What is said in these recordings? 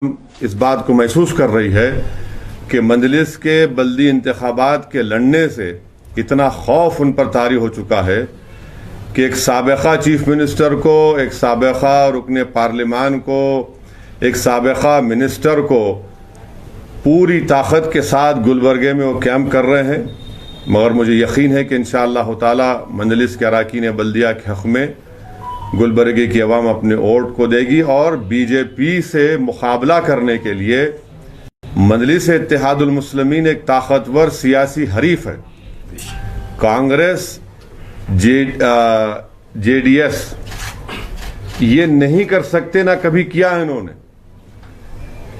इस बात को महसूस कर रही है कि मजलिस के बल्दी इंतखाबात के लड़ने से इतना खौफ उन पर तारी हो चुका है कि एक साबिक़ा चीफ मिनिस्टर को, एक साबिक़ा रुकने पार्लिमान को, एक साबिक़ा मिनिस्टर को पूरी ताकत के साथ गुलबर्गे में वो कैंप कर रहे हैं। मगर मुझे यकीन है कि इंशाअल्लाह ताला मजलिस के अरकान बल्दिया के हक़ में गुलबर्गे की अवाम अपने वोट को देगी और बीजेपी से मुकाबला करने के लिए मजलिस इत्तेहादुल मुस्लिमीन एक ताकतवर सियासी हरीफ है। कांग्रेस, जेडीएस ये नहीं कर सकते, ना कभी किया है इन्होंने।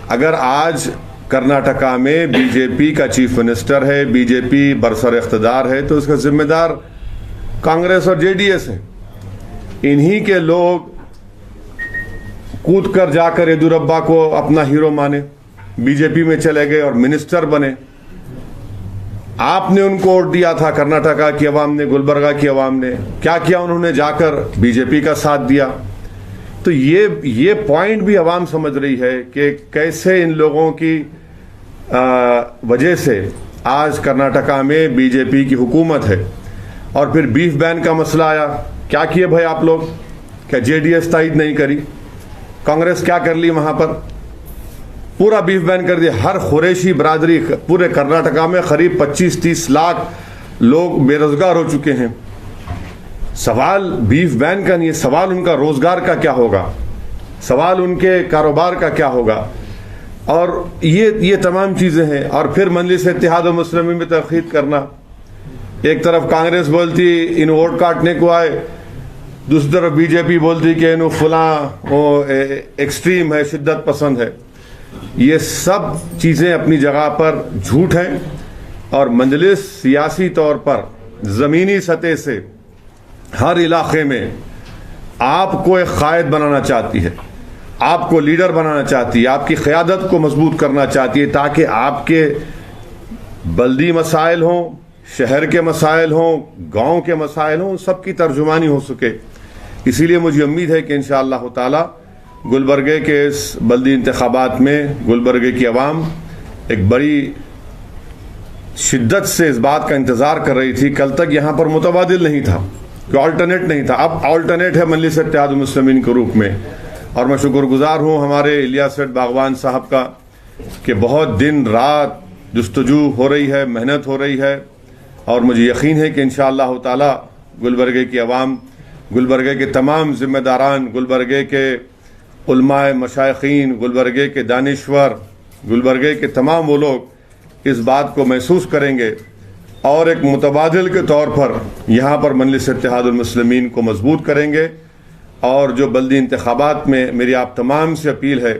अगर आज कर्नाटका में बीजेपी का चीफ मिनिस्टर है, बीजेपी बरसर इख्तिदार है, तो उसका जिम्मेदार कांग्रेस और जेडीएस है। इन्हीं के लोग कूद कर जाकर येदियुरप्पा को अपना हीरो माने, बीजेपी में चले गए और मिनिस्टर बने। आपने उनको वोट दिया था, कर्नाटका की आवाम ने, गुलबर्गा की आवाम ने। क्या किया उन्होंने? जाकर बीजेपी का साथ दिया। तो ये पॉइंट भी आवाम समझ रही है कि कैसे इन लोगों की वजह से आज कर्नाटका में बीजेपी की हुकूमत है। और फिर बीफ बैन का मसला आया। क्या किए भाई आप लोग? क्या जेडीएस तायद नहीं करी? कांग्रेस क्या कर ली वहां पर? पूरा बीफ बैन कर दिया। हर खुरैशी बरादरी पूरे कर्नाटका में करीब 25-30 लाख लोग बेरोजगार हो चुके हैं। सवाल बीफ बैन का नहीं है, सवाल उनका रोजगार का क्या होगा, सवाल उनके कारोबार का क्या होगा। और ये तमाम चीजें हैं। और फिर मजलिस इत्तेहादुल मुस्लिमीन में तनकीद करना। एक तरफ कांग्रेस बोलती इन वोट काटने को आए, दूसरी तरफ बीजेपी बोलती कि इन फला वो एक्सट्रीम है, शिद्दत पसंद है। ये सब चीजें अपनी जगह पर झूठ हैं। और मजलिस सियासी तौर पर जमीनी सतह से हर इलाके में आपको एक कायद बनाना चाहती है, आपको लीडर बनाना चाहती है, आपकी क़यादत को मजबूत करना चाहती है, ताकि आपके बल्दी मसाइल हों, शहर के मसाइल हों, गांव के मसाइल हों, सबकी तर्जुमानी हो सके। इसीलिए मुझे उम्मीद है कि इंशाअल्लाह ताला गुलबर्गे के इस बल्दी इंतखाबात में गुलबर्गे की आवाम एक बड़ी शिद्दत से इस बात का इंतज़ार कर रही थी। कल तक यहाँ पर मुतबादिल नहीं था, कोई ऑल्टरनेट नहीं था। अब ऑल्टरनेट है मजलिस इत्तेहादुल मुस्लिमीन के रूप में। और मैं शुक्रगुजार हूँ हमारे इलियास सेठ बागवान साहब का कि बहुत दिन रात जुस्तजू हो रही है, मेहनत हो रही है। और मुझे यकीन है कि इंशाअल्लाह ताला गुलबर्गे की आवाम, गुलबर्गे के तमाम जिम्मेदारान, गुलबर्गे के उलमाए मशाइखीन, गुलबर्गे के दानिश्वर, गुलबर्गे के तमाम वो लोग इस बात को महसूस करेंगे और एक मुतबादिल के तौर पर यहाँ पर मजलिस इत्तेहादुल मुस्लिमीन को मजबूत करेंगे। और जो बल्दी इंतखाबात में मेरी आप तमाम से अपील है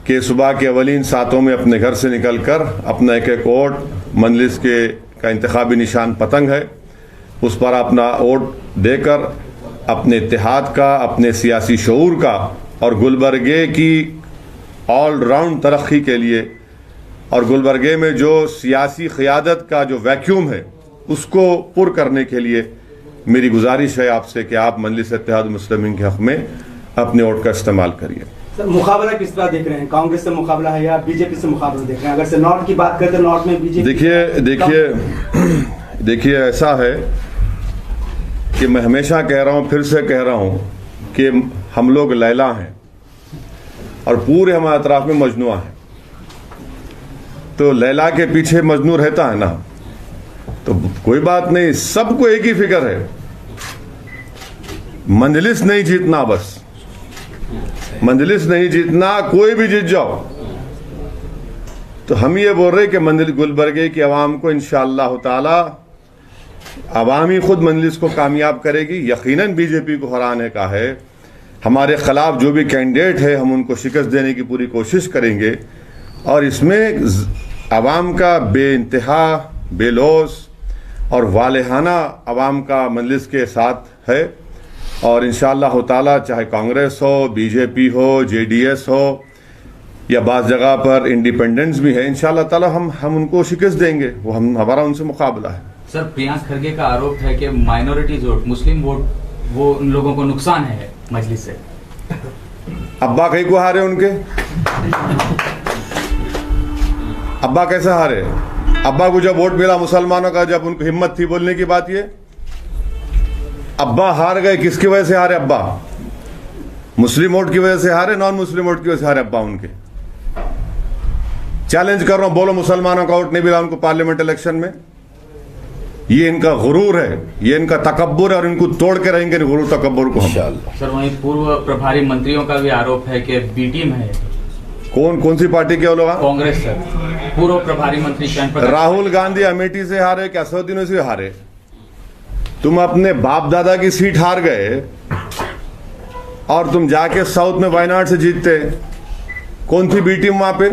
कि सुबह के अवलीन सातों में अपने घर से निकल कर अपना एक एक वोट, मजलिस के का इंतखाबी निशान पतंग है, उस पर अपना वोट देकर अपने इत्तेहाद का, अपने सियासी शऊर का और गुलबर्गे की ऑल राउंड तरक्की के लिए और गुलबर्गे में जो सियासी क़यादत का जो वैक्यूम है उसको पुर करने के लिए मेरी गुजारिश है आपसे कि आप मजलिस इत्तेहादुल मुस्लिमीन के हक़ में अपने वोट का इस्तेमाल करिए। सर, मुकाबला किस तरह देख रहे हैं? कांग्रेस से मुकाबला है या बीजेपी से मुकाबला देख रहे हैं? अगर से नॉर्थ की बात करते हैं, नॉर्थ में बीजेपी। देखिए ऐसा है कि मैं हमेशा कह रहा हूँ, फिर से कह रहा हूँ कि हम लोग लैला हैं और पूरे हमारे अतराफ में मजनुआ है। तो लैला के पीछे मजनू रहता है ना, तो कोई बात नहीं, सबको एक ही फिक्र है, मजलिस नहीं जीतना, बस मजलिस नहीं जीतना, कोई भी जीत जाओ। तो हम ये बोल रहे कि मजलिस गुलबर्गे की आवाम को इंशाअल्लाह ताला आवाम ही खुद मजलिस को कामयाब करेगी। यकीनन बीजेपी को हराने का है। हमारे खिलाफ जो भी कैंडिडेट है हम उनको शिकस्त देने की पूरी कोशिश करेंगे। और इसमें आवाम का बेइंतहा, बेलौस और वालेहाना आवाम का मजलिस के साथ है। और इंशाअल्लाह ताला चाहे कांग्रेस हो, बीजेपी हो, जेडीएस हो या बाज़ जगह पर इंडिपेंडेंस भी है, इंशाअल्लाह ताला हम उनको शिकस्त देंगे। वो हमारा उनसे मुकाबला है। सर, प्रियांक खरगे का आरोप है कि माइनॉरिटीज वोट, मुस्लिम वोट, वो उन लोगों को नुकसान है मजलिस से। अब्बा कहीं को हारे उनके अब्बा कैसे हारे? अब्बा को जब वोट मिला मुसलमानों का, जब उनको हिम्मत थी बोलने की बात, ये अब्बा हार गए। किसकी वजह से हारे अब्बा? मुस्लिम वोट की वजह से हारे, नॉन मुस्लिम वोट की वजह से हारे अब्बा उनके। चैलेंज कर रहा हूं, बोलो मुसलमानों का वोट नहीं मिला उनको पार्लियामेंट इलेक्शन में। ये इनका गुरूर है, ये इनका तकब्बुर है, और इनको तोड़ के रहेंगे गुरूर तकब्बुर को हम। सर वहीं पूर्व प्रभारी मंत्रियों का भी आरोप है कि बी टीम है। कौन सी पार्टी के लोग? कांग्रेस सर, पूर्व प्रभारी मंत्री राहुल गांधी अमेठी से हारे कि असदुद्दीन से हारे? तुम अपने बाप दादा की सीट हार गए और तुम जाके साउथ में वायनाड से जीतते। कौन थी बी टीम वहां पे?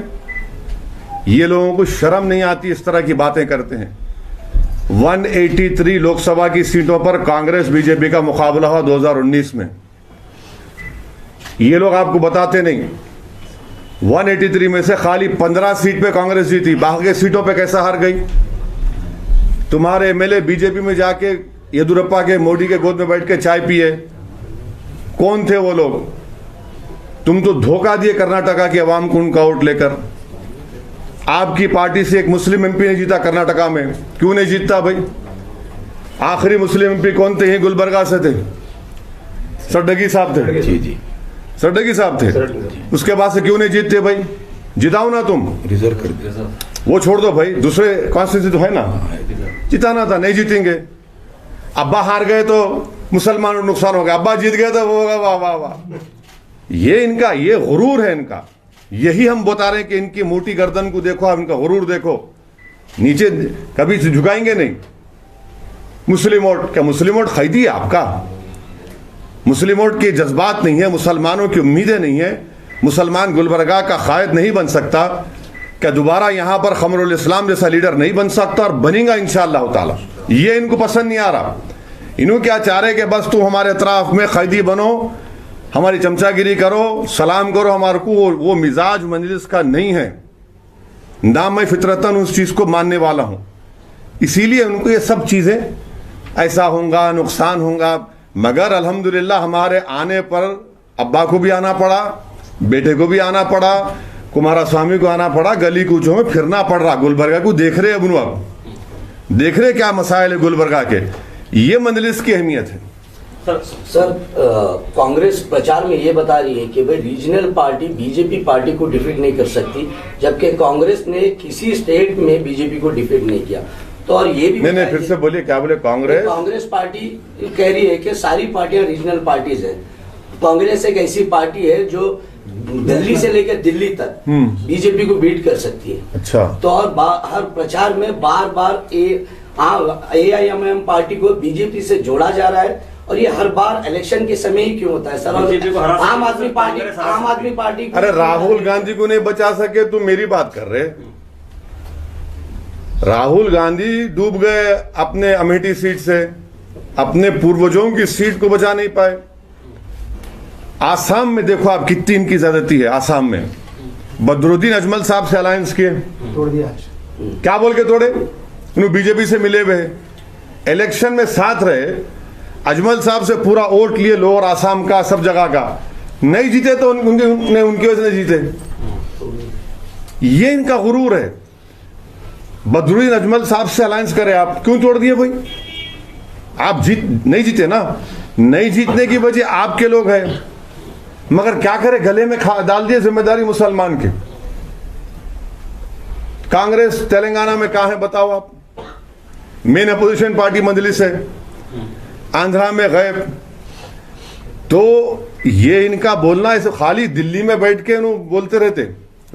ये लोगों को शर्म नहीं आती, इस तरह की बातें करते हैं। 183 लोकसभा की सीटों पर कांग्रेस बीजेपी का मुकाबला हुआ 2019 में। ये लोग आपको बताते नहीं। 183 में से खाली 15 सीट पे कांग्रेस जीती, बाकी सीटों पे कैसा हार गई? तुम्हारे एमएलए बीजेपी में जाके येदुरप्पा के, मोदी के गोद में बैठ के चाय पिए। कौन थे वो लोग? तुम तो धोखा दिए कर्नाटका की आवाम को उनका वोट लेकर। आपकी पार्टी से एक मुस्लिम एमपी नहीं जीता कर्नाटका में। क्यों नहीं जीतता भाई? आखिरी मुस्लिम एमपी कौन थे? गुलबर्गा से थे, सड्डगी साहब थे। जी सड्डगी साहब थे। उसके बाद से क्यों नहीं जीतते भाई? जिताओ ना तुम, रिजर्व कर दिया। वो छोड़ दो भाई, दूसरे कॉन्स्टिट्यूंसी तो है ना, जिताना था। नहीं जीतेंगे। अब्बा हार गए तो मुसलमानों को नुकसान हो गया, अब्बा जीत गए तो वो होगा वाह वाह वाह। ये इनका ये गुरूर है इनका। यही हम बता रहे हैं कि इनकी मोटी गर्दन को देखो, आप इनका गुरूर देखो, नीचे कभी झुकाएंगे नहीं। मुस्लिम वोट, क्या मुस्लिम वोट खरीदी है आपका? मुस्लिम वोट के जज्बात नहीं है, मुसलमानों की उम्मीदें नहीं है। मुसलमान गुलबर्गा का कायद नहीं बन सकता। क्या दोबारा यहां पर खमरुल इस्लाम जैसा लीडर नहीं बन सकता? और बनेगा इंशाअल्लाह ताला। ये इनको पसंद नहीं आ रहा। इन्हों क्या चाह रहे कि बस तुम हमारे अतराफ में कैदी बनो, हमारी चमचागिरी करो, सलाम करो हमारे को। वो मिजाज मजलिस का नहीं है ना। मैं फितरतन उस चीज को मानने वाला हूं। इसीलिए उनको ये सब चीजें ऐसा होगा, नुकसान होगा। मगर अल्हम्दुलिल्लाह हमारे आने पर अब्बा को भी आना पड़ा, बेटे को भी आना पड़ा, कुमारा स्वामी को आना पड़ा, गली कूचों में फिरना पड़ रहा। गुलबर्गा को देख रहे अब देख रहे क्या मसाइल है गुलबर्गा के। ये मजलिस की अहमियत है। सर कांग्रेस प्रचार में ये बता रही है कि भाई रीजनल पार्टी बीजेपी पार्टी को डिफीट नहीं कर सकती, जबकि कांग्रेस ने किसी स्टेट में बीजेपी को डिफीट नहीं किया। तो और ये भी नहीं फिर से बोलिए, क्या बोले? कांग्रेस पार्टी कह रही है कि सारी पार्टियां रीजनल पार्टीज है। कांग्रेस एक ऐसी पार्टी है जो दिल्ली से लेकर दिल्ली तक बीजेपी को बीट कर सकती है। अच्छा। तो और हर प्रचार में बार बार AIMM पार्टी को बीजेपी से जोड़ा जा रहा है। और ये हर बार इलेक्शन के समय ही क्यों होता है सर? आम आदमी पार्टी अरे राहुल गांधी को नहीं बचा सके तो मेरी बात कर रहे। राहुल गांधी डूब गए अपने अमेठी सीट से, अपने पूर्वजों की सीट को बचा नहीं पाए। आसाम में देखो आप कितनी इनकी ज्यादती है। आसाम में बदरुद्दीन अजमल साहब से अलायंस किए, तोड़ दिया। क्या बोल के तोड़े? उन्होंने बीजेपी से मिले हुए, इलेक्शन में साथ रहे, अजमल साहब से पूरा वोट लिए, लोअर आसाम का, सब जगह का। नहीं जीते तो उनकी वजह से जीते। ये इनका गुरूर है। बदरुद्दीन अजमल साहब से अलायंस करे आप, क्यों तोड़ दिए भाई? आप नहीं जीते ना। नहीं जीतने की वजह आपके लोग हैं, मगर क्या करे, गले में डाल दिए जिम्मेदारी मुसलमान की। कांग्रेस तेलंगाना में कहां है बताओ आप? मेन अपोजिशन पार्टी मजलिस है। आंध्रा में गए। तो ये इनका बोलना ऐसे खाली दिल्ली में बैठ के बोलते रहते,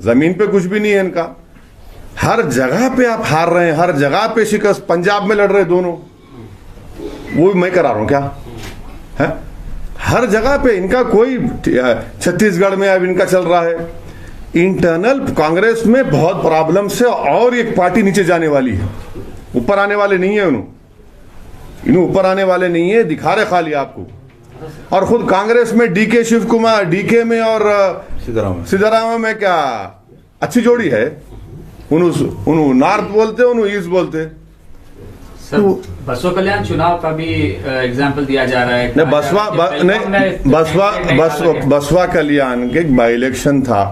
जमीन पे कुछ भी नहीं है इनका। हर जगह पे आप हार रहे हैं, हर जगह पे शिकस्त। पंजाब में लड़ रहे दोनों, वो भी मैं करा रहा हूं क्या है? हर जगह पे इनका कोई, छत्तीसगढ़ में अब इनका चल रहा है। इंटरनल कांग्रेस में बहुत प्रॉब्लम से और एक पार्टी नीचे जाने वाली है। ऊपर आने वाले नहीं है इन्हों ऊपर आने वाले नहीं है, दिखा रहे खाली आपको। और खुद कांग्रेस में डीके शिव कुमार, डीके में और सिद्धरामैया में क्या अच्छी जोड़ी है। उन्होंने नॉर्थ बोलते, उन्होंने ईस्ट बोलते। सर बसवा कल्याण चुनाव का भी एग्जाम्पल दिया जा रहा है। बसवा कल्याण के बाई इलेक्शन था,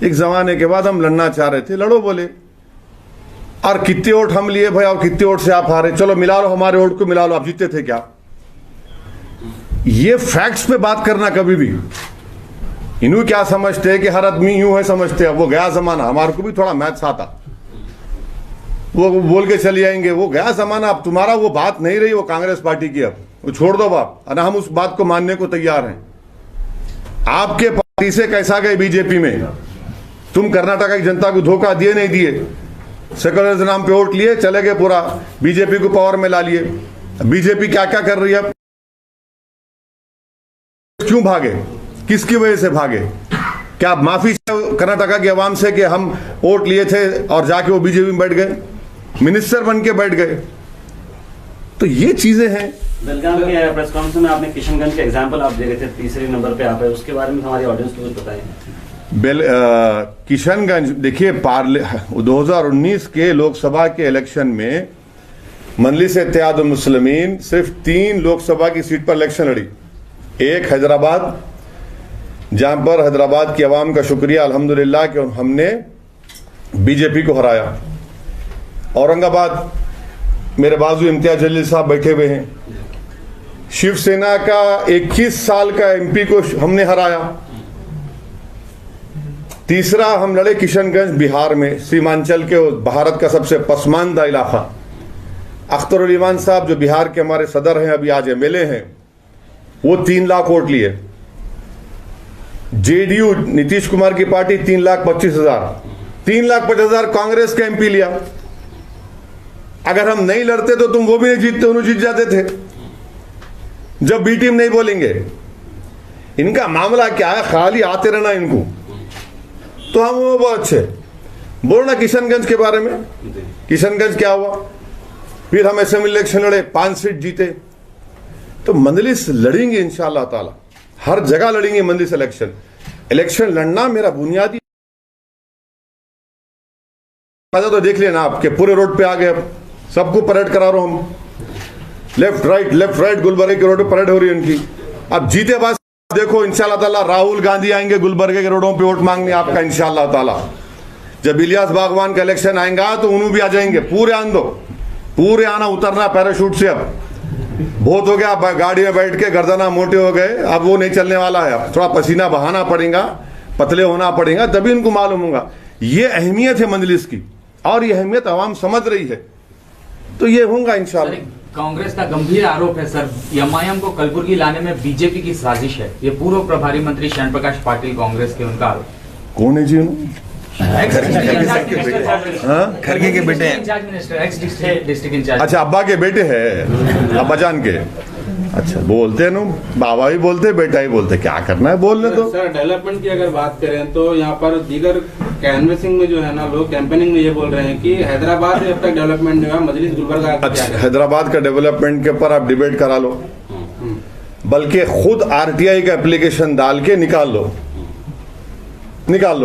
एक जमाने के बाद हम लड़ना चाह रहे थे, लड़ो बोले, और कितने वोट हम लिए भाई और कितने वोट से आप हारे, चलो मिला लो हमारे वोट को मिला लो, आप जीते थे क्या? ये फैक्ट्स पे बात करना कभी भी। इन्हों क्या समझते हैं कि हर आदमी यूं है समझते हैं, वो गया जमाना, हमारे को भी थोड़ा मैथ्स आता, वो बोल के चले जाएंगे, वो गया जमाना, अब तुम्हारा वो बात नहीं रही वो कांग्रेस पार्टी की, अब वो छोड़ दो बाप, और हम उस बात को मानने को तैयार हैं। आपके पार्टी से कैसा गए बीजेपी में? तुम कर्नाटक की जनता को धोखा दिए नहीं दिए? सेकुलरिज्म नाम पे वोट लिए, चले गए, पूरा बीजेपी को पावर में ला लिए। बीजेपी क्या क्या कर रही है? क्यों भागे? किसकी वजह से भागे? क्या आप माफी कर्नाटक की आवाम से कि हम वोट लिए थे और जाके वो बीजेपी में बैठ गए, मिनिस्टर बन के बैठ गए? तो ये चीजें हैं। बेलगाम के प्रेस कॉन्फ्रेंस में आपने किशनगंज के एग्जांपल आप दे रहे थे, तीसरे नंबर पे आप है, उसके बारे में हमारी ऑडियंस को कुछ बताएं। किशनगंज देखिए, 2019 के लोकसभा के इलेक्शन में मजलिस इत्तेहाद मुस्लिमीन सिर्फ 3 लोकसभा की सीट पर इलेक्शन लड़ी। एक हैदराबाद, जहां पर हैदराबाद की आवाम का शुक्रिया अल्हम्दुलिल्लाह कि हमने बीजेपी को हराया। औरंगाबाद, मेरे बाजू इम्तियाज जलील साहब बैठे हुए हैं, शिवसेना का 21 साल का एमपी को हमने हराया। तीसरा हम लड़े किशनगंज बिहार में, सीमांचल के भारत का सबसे पसमानदा इलाका। अख्तरुल ईमान साहब जो बिहार के हमारे सदर हैं, अभी आज एमएलए हैं, वो 3 लाख वोट लिए। जेडीयू नीतीश कुमार की पार्टी 3,25,000, 3,50,000 कांग्रेस का एमपी लिया। अगर हम नहीं लड़ते तो तुम वो भी नहीं जीतते, उन्हें जीत जाते थे। जब बी टीम नहीं बोलेंगे, इनका मामला क्या है, खाली आते रहना इनको, तो हम वो बहुत अच्छे बोलना। किशनगंज के बारे में, किशनगंज क्या हुआ, फिर हम असेंबली इलेक्शन लड़े, 5 सीट जीते। तो मजलिस लड़ेंगे इंशाअल्लाह ताला, हर जगह लड़ेंगे मजलिस इलेक्शन। इलेक्शन लड़ना मेरा बुनियादी तो देख लेना, आपके पूरे रोड पे आ गए, अब सबको परेड करा रहा हूं हम, लेफ्ट राइट गुलबर्गे के रोड पे परेड हो रही है उनकी। अब जीते बाद देखो इंशाअल्लाह ताला राहुल गांधी आएंगे गुलबर्गे के रोडों पे वोट मांगने आपका इंशाअल्लाह ताला। जब इलियास बागवान का इलेक्शन आएगा तो उन्होंने भी आ जाएंगे, पूरे आन दो, पूरे आना उतरना पैराशूट से। अब बहुत हो गया, गाड़ी में बैठ के गर्दना मोटे हो गए, अब वो नहीं चलने वाला है। अब थोड़ा पसीना बहाना पड़ेगा, पतले होना पड़ेगा, तभी उनको मालूम होगा ये अहमियत है मजलिस की, और ये अहमियत आवाम समझ रही है, तो ये होगा इंशाअल्लाह। कांग्रेस का गंभीर आरोप है सर, एमआईएम को कलबुर्गी लाने में बीजेपी की साजिश है। ये पूर्व प्रभारी मंत्री शरण प्रकाश पाटिल कांग्रेस के, उनका आरोप। कौन है जी उन्होंने? खड़गे के बेटे डिस्ट्रिक्ट इंचार्ज। अच्छा, अब्बा के बेटे हैं, अब्बा जान के। अच्छा, बोलते हैं ना, बाबा भी बोलते, बेटा ही बोलते, क्या करना है बोलने दो। सर डेवलपमेंट की अगर बात करें तो यहाँ पर दीगर कैनवेसिंग में जो है ना, लोग कैंपेनिंग में ये बोल रहे हैं कि हैदराबाद में अब तक डेवलपमेंट नहीं हुआ, मजलिस गुलबर्गा। अच्छा, हैदराबाद का डेवलपमेंट के ऊपर आप डिबेट करा लो, बल्कि खुद आरटीआई का एप्लीकेशन डाल के निकाल लो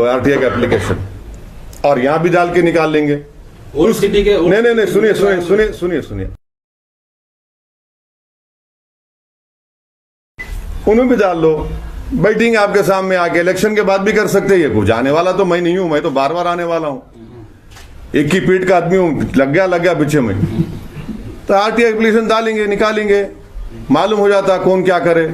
आरटीआई का एप्लीकेशन, और यहां भी डाल के निकाल लेंगे। सिटी के नहीं, सुनिए, उन्हें भी डाल लो, बैठेंगे आपके सामने आके, इलेक्शन के बाद भी कर सकते हैं। कुछ आने वाला तो मैं नहीं हूं, मैं तो बार बार आने वाला हूं, एक ही पीठ का आदमी हूं, लग गया पीछे में। तो आरटीआई एप्लीकेशन डालेंगे, निकालेंगे, मालूम हो जाता कौन क्या करे।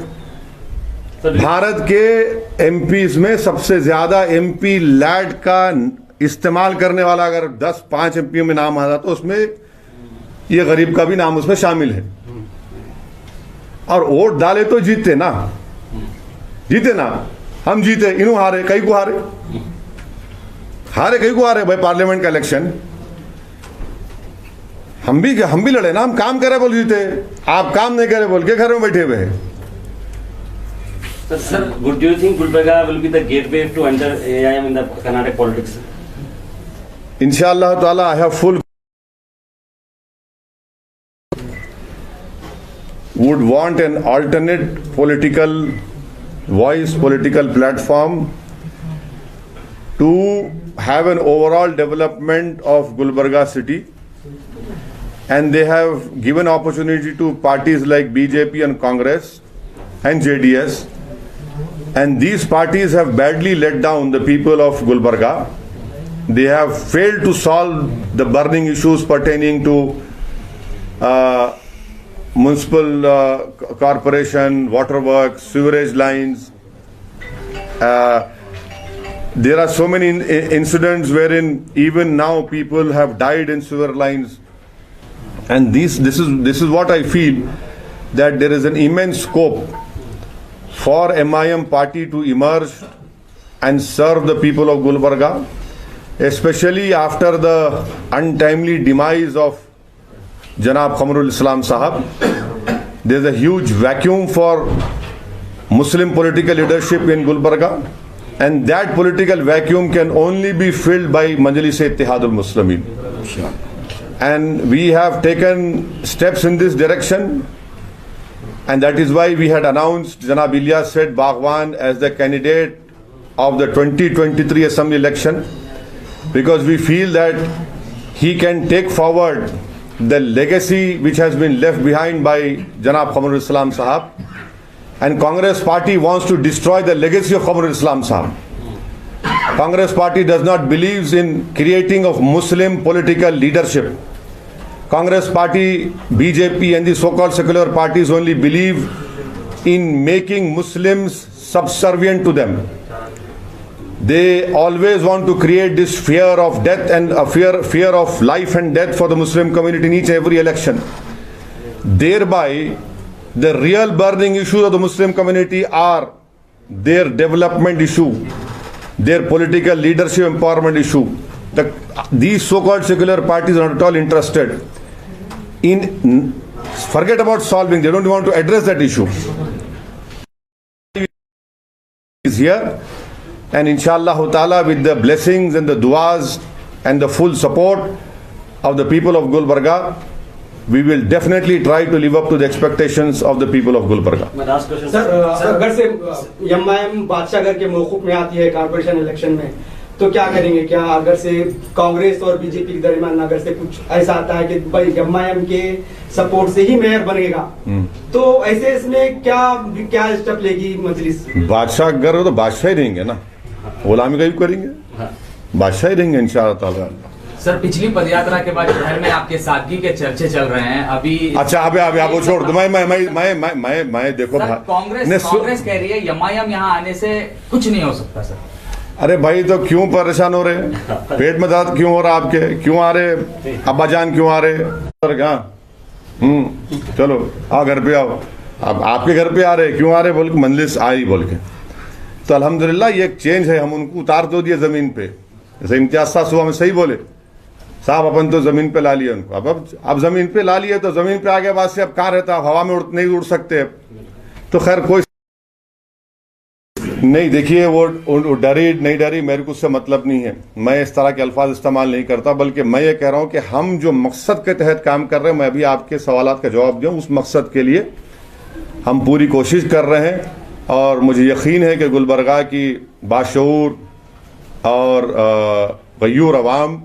भारत के एमपीज में सबसे ज्यादा एमपी लैड का इस्तेमाल करने वाला अगर 10-5 एमपी में नाम आता तो उसमें ये गरीब का भी नाम उसमें शामिल है। और वोट डाले तो जीते ना, हम जीते, इन्हों हारे, कई को हारे भाई पार्लियामेंट का इलेक्शन। हम भी लड़े ना, हम काम करे बोल जीते, आप काम नहीं करे बोल के घर में बैठे हुए हैं। Sir, do you think Gulbarga will be the gateway to enter AIM in the Karnataka politics? Inshallah Taala, I have full would want an alternate political voice, political platform to have an overall development of Gulbarga city, and they have given opportunity to parties like BJP and Congress and JDS and these parties have badly let down the people of Gulbarga. They have failed to solve the burning issues pertaining to municipal corporation, waterworks, sewerage lines. There are so many incidents wherein even now people have died in sewer lines, and this is what I feel, that there is an immense scope for MIM party to emerge and serve the people of Gulbarga, especially after the untimely demise of Janab Qamarul Islam Sahab. There is a huge vacuum for Muslim political leadership in Gulbarga, and that political vacuum can only be filled by Majlis-e-Ittihad al-Muslimin. And we have taken steps in this direction, and that is why we had announced Janab Ilyas Seth Baghwan as the candidate of the 2023 Assembly election, because we feel that he can take forward the legacy which has been left behind by Janab Qamarul Islam Sahab, and Congress party wants to destroy the legacy of Qamarul Islam Sahab. Congress party does not believe in creating of Muslim political leadership. Congress party, BJP and the so-called secular parties only believe in making Muslims subservient to them. They always want to create this fear of death and a fear of life and death for the Muslim community in each and every election. Thereby, the real burning issues of the Muslim community are their development issue, their political leadership empowerment issue. These so-called secular parties are not at all interested in, forget about solving, they don't want to address that issue. Is here, and inshallah ta'ala, with the blessings and the du'as and the full support of the people of Gulbarga, we will definitely try to live up to the expectations of the people of Gulbarga. My last question, sir अगर से MIM बादशाहगढ़ के मौकूफ में आती है corporation election में, तो क्या करेंगे? क्या अगर से कांग्रेस और बीजेपी के दरमियान अगर से कुछ ऐसा आता है कि भाई MIM के सपोर्ट से ही मेयर बनेगा, तो ऐसे इसमें क्या स्टेप लेगी मजलिस? बादशाहगढ़ हो तो बादशाह ही रहेंगे ना, गुलामी का भी करेंगे, बादशाह ही रहेंगे इंशाअल्लाह ताला। सर, पिछली पदयात्रा के बाद शहर में आपके सादगी के चर्चे चल रहे हैं अभी। अच्छा, अभी आप वो छोड़ दो। मैं देखो कांग्रेस कह रही है MIM यहाँ आने से कुछ नहीं हो सकता सर। अरे भाई, तो क्यों परेशान हो रहे हैं? पेट में दर्द क्यों हो रहा आपके? क्यों आ रहे अब्बा जान, क्यों आ रहे? चलो आओ, घर पे आओ। अब आपके घर पे आ रहे, क्यों आ रहे बोल के, मंजलिस आई बोल के। तो अल्हम्दुलिल्लाह ये एक चेंज है, हम उनको उतार दो दिए जमीन पे। जैसे इम्तियाज साहब सुबह में सही बोले, साहब अपन तो जमीन पे ला लिए उनको, अब जमीन पे ला लिए तो जमीन पे आगे बाद से अब कहाँ रहता, हवा में नहीं उड़ सकते। तो खैर कोई नहीं, देखिए वो डरी नहीं डरी, मेरे को उससे मतलब नहीं है। मैं इस तरह के अल्फाज इस्तेमाल नहीं करता, बल्कि मैं ये कह रहा हूं कि हम जो मकसद के तहत काम कर रहे हैं, मैं अभी आपके सवालात का जवाब दूं, उस मकसद के लिए हम पूरी कोशिश कर रहे हैं। और मुझे यकीन है कि गुलबर्गा की बाशऊर और गयूर अवाम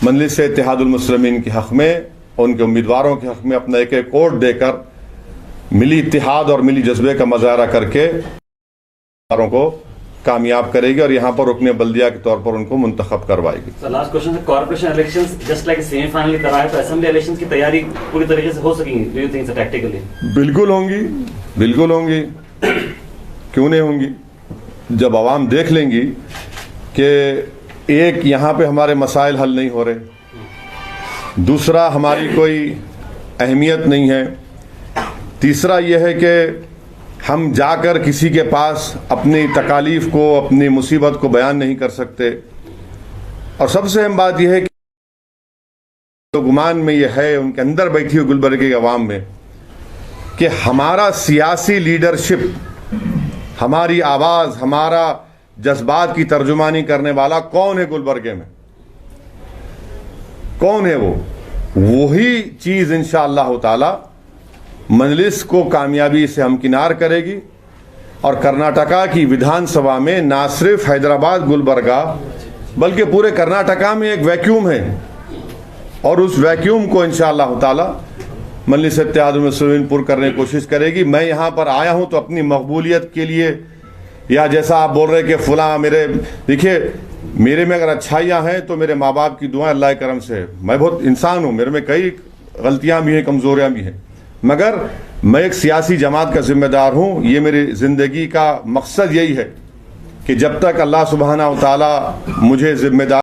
मजलिस-ए-इत्तेहादुल मुस्लिमीन के हक़ में, उनके उम्मीदवारों के हक़ में अपना एक एक वोट देकर मिली इत्तेहाद और मिली जज्बे का मुजाहरा करके को कामयाब करेगी और यहाँ पर रुकने बल्दिया के तौर पर उनको मुंतखब करवाएगी। लास्ट क्वेश्चन है, corporation elections just like semifinal करा है, तो असेंबली इलेक्शंस की तैयारी पूरी तरीके से हो सकेंगी? Do you think tactically? बिल्कुल होंगी, बिल्कुल होंगी, क्यों नहीं होंगी? जब आवाम देख लेंगी कि एक यहाँ पे हमारे मसाइल हल नहीं हो रहे, दूसरा हमारी कोई अहमियत नहीं है, तीसरा यह है कि हम जाकर किसी के पास अपनी तकालीफ को, अपनी मुसीबत को बयान नहीं कर सकते, और सबसे अहम बात यह है कि तो गुमान में यह है उनके अंदर बैठी हुई गुलबर्गा की आवाम में कि हमारा सियासी लीडरशिप, हमारी आवाज़, हमारा जज्बात की तर्जुमानी करने वाला कौन है गुलबर्गे में, कौन है वो? वही चीज़ इंशाअल्लाह ताला मजलिस को कामयाबी से हमकिनार करेगी। और कर्नाटका की विधानसभा में ना सिर्फ हैदराबाद गुलबर्गा बल्कि पूरे कर्नाटका में एक वैक्यूम है, और उस वैक्यूम को इंशाअल्लाह ताला मजलिस-ए-इत्तेहादुल मुस्लिमीन पूर्ण करने की कोशिश करेगी। मैं यहाँ पर आया हूँ तो अपनी मकबूलियत के लिए या जैसा आप बोल रहे हैं कि फुला मेरे, देखिए मेरे में अगर अच्छाइयाँ हैं तो मेरे माँ बाप की दुआ अल्लाह के करम से है। मैं बहुत इंसान हूँ, मेरे में कई गलतियाँ भी हैं, कमजोरियाँ भी हैं, मगर मैं एक सियासी जमात का जिम्मेदार हूँ। ये मेरी ज़िंदगी का मकसद यही है कि जब तक अल्लाह सुब्हाना व तआला मुझे जिम्मेदार